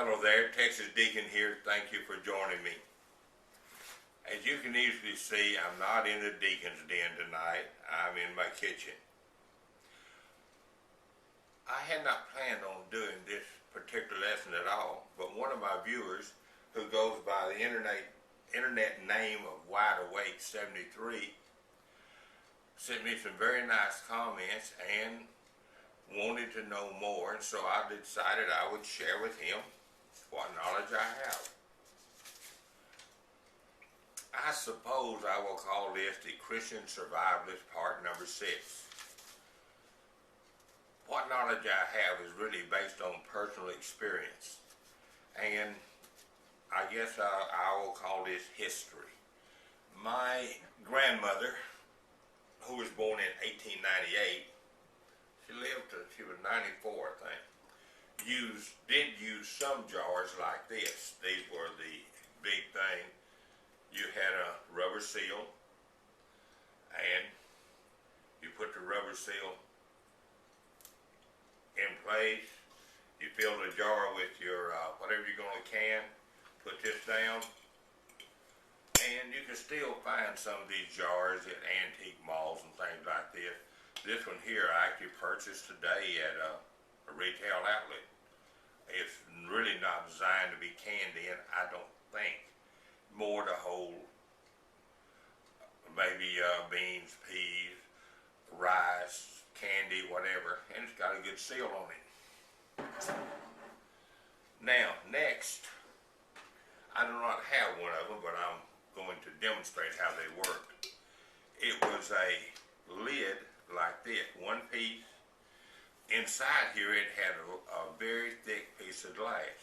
Hello there, Texas Deacon here. Thank you for joining me. As you can easily see, I'm not in the deacon's den tonight. I'm in my kitchen. I had not planned on doing this particular lesson at all, but one of my viewers who goes by the internet name of WideAwake73 sent me some very nice comments and wanted to know more, and so I decided I would share with him what knowledge I have. I suppose I will call this the Christian Survivalist part number 6. What knowledge I have is really based on personal experience, and I guess I will call this history. My grandmother, who was born in 1898, she lived till she was 94, I think, did use some jars like this. These were the big thing. You had a rubber seal, and you put the rubber seal in place. You fill the jar with your whatever you're going to can. Put this down, and you can still find some of these jars at antique malls and things like this. This one here I actually purchased today at a retail outlet. It's really not designed to be canned in, I don't think. More to hold maybe beans, peas, rice, candy, whatever, and it's got a good seal on it. Now, next, I do not have one of them, but I'm going to demonstrate how they work. It was a lid like this, one piece. Inside here it had a very thick piece of glass.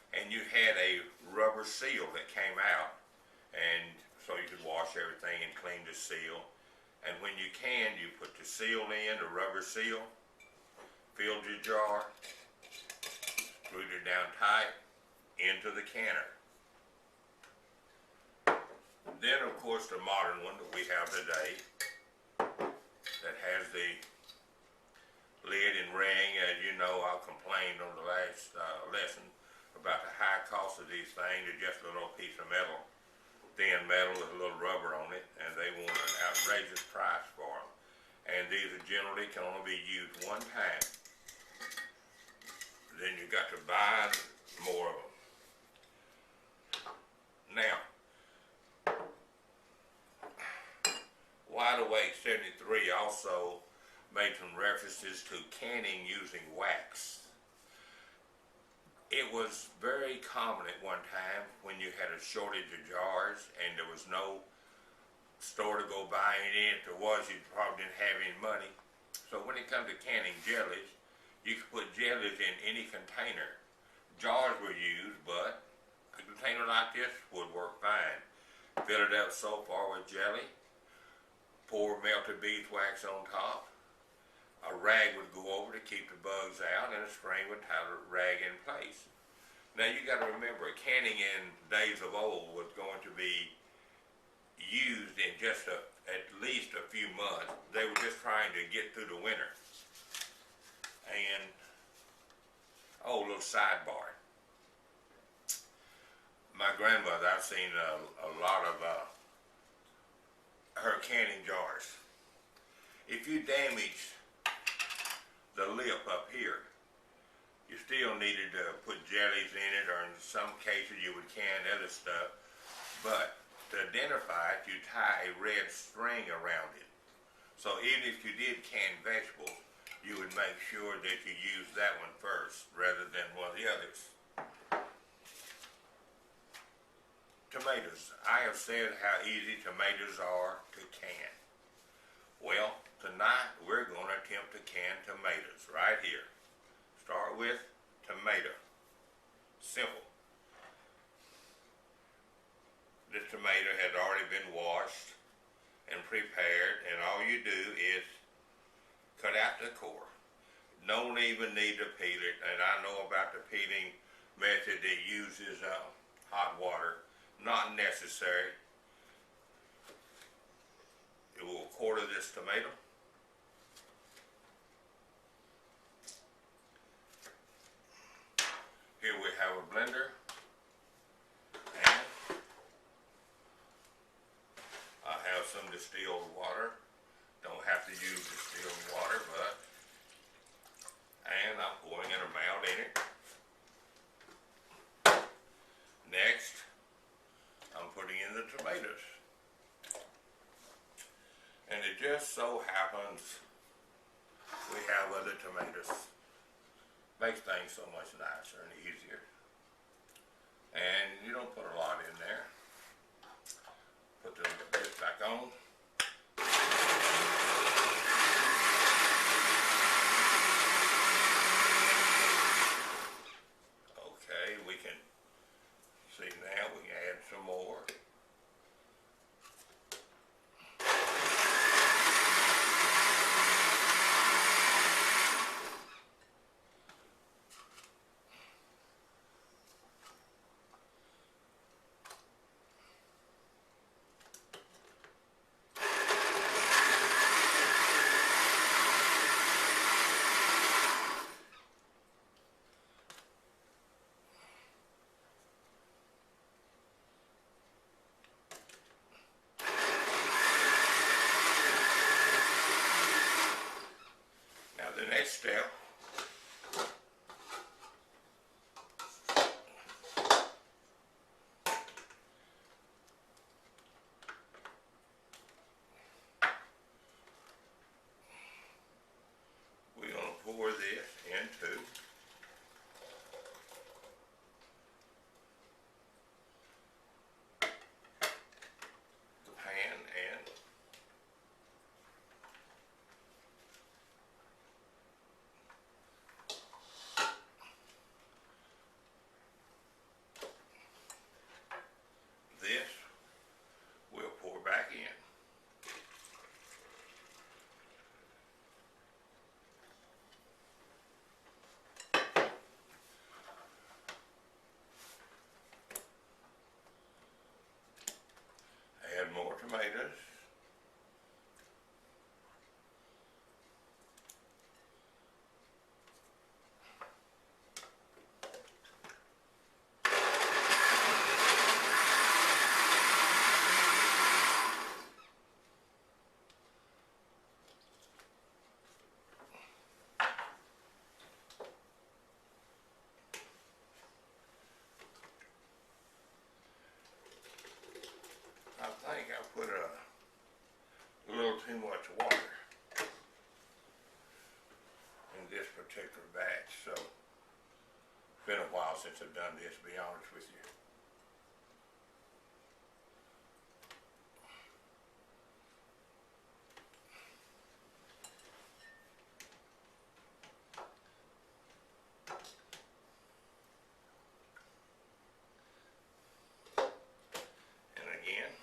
And you had a rubber seal that came out, and so you could wash everything and clean the seal. And when you can, you put the seal in, the rubber seal, filled your jar, screwed it down tight, into the canner. Then of course the modern one that we have today that has the lid and ring. As you know, I complained on the last lesson about the high cost of these things. They're just a little piece of metal, thin metal with a little rubber on it, and they want an outrageous price for them. And these are generally can only be used one time. Then you got to buy more of them. Now, WideAwake73 also made some references to canning using wax. It was very common at one time when you had a shortage of jars and there was no store to go buy any. If there was, you probably didn't have any money. So when it comes to canning jellies, you could put jellies in any container. Jars were used, but a container like this would work fine. Fill it up so far with jelly, pour melted beeswax on top. A rag would go over to keep the bugs out, and a string would tie the rag in place. Now you got to remember, canning in days of old was going to be used in just at least a few months. They were just trying to get through the winter. And, oh, a little sidebar. My grandmother, I've seen a lot of her canning jars. If you damage the lip up here, you still needed to put jellies in it, or in some cases you would can other stuff. But to identify it, you tie a red string around it. So even if you did can vegetables, you would make sure that you use that one first rather than one of the others. Tomatoes. I have said how easy tomatoes are to can. Well, tonight we're going to attempt to can tomatoes right here. Start with tomato. Simple. This tomato has already been washed and prepared, and all you do is cut out the core. Don't even need to peel it, and I know about the peeling method that uses hot water. Not necessary. You will quarter this tomato. Here distilled water. Don't have to use distilled water, and I'm pouring an amount in it. Next, I'm putting in the tomatoes. And it just so happens we have other tomatoes. Makes things so much nicer and easier. And you don't put a lot in there. Put the lid back on. Okay, we can see now we can add some more. The next step, we're going to pour this into the pan and this we'll pour back in. Add more tomatoes. I think I put a little too much water in this particular batch, so it's been a while since I've done this, to be honest with you. And again,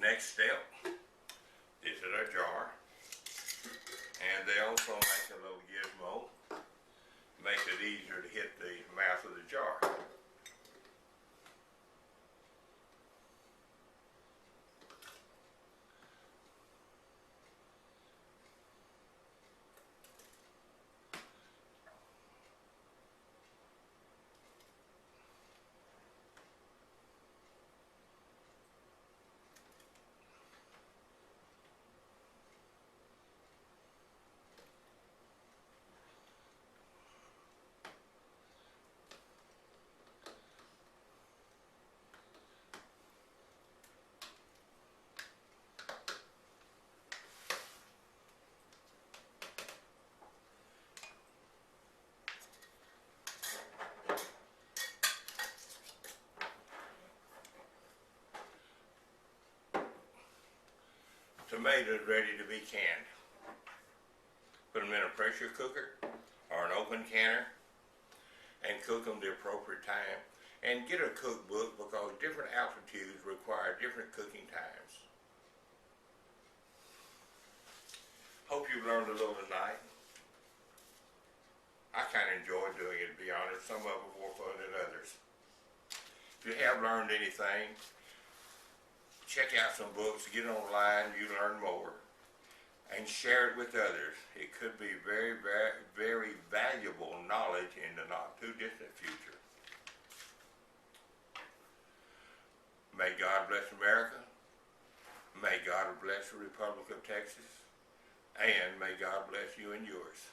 Next step, this is a jar, and they also make a little gizmo, makes it easier to hit the mouth of the jar. Tomatoes ready to be canned. Put them in a pressure cooker or an open canner and cook them the appropriate time. And get a cookbook because different altitudes require different cooking times. Hope you learned a little tonight. I kind of enjoyed doing it, to be honest. Some of them more fun than others. If you have learned anything, check out some books, get online, you learn more, and share it with others. It could be very, very, very valuable knowledge in the not too distant future. May God bless America. May God bless the Republic of Texas. And may God bless you and yours.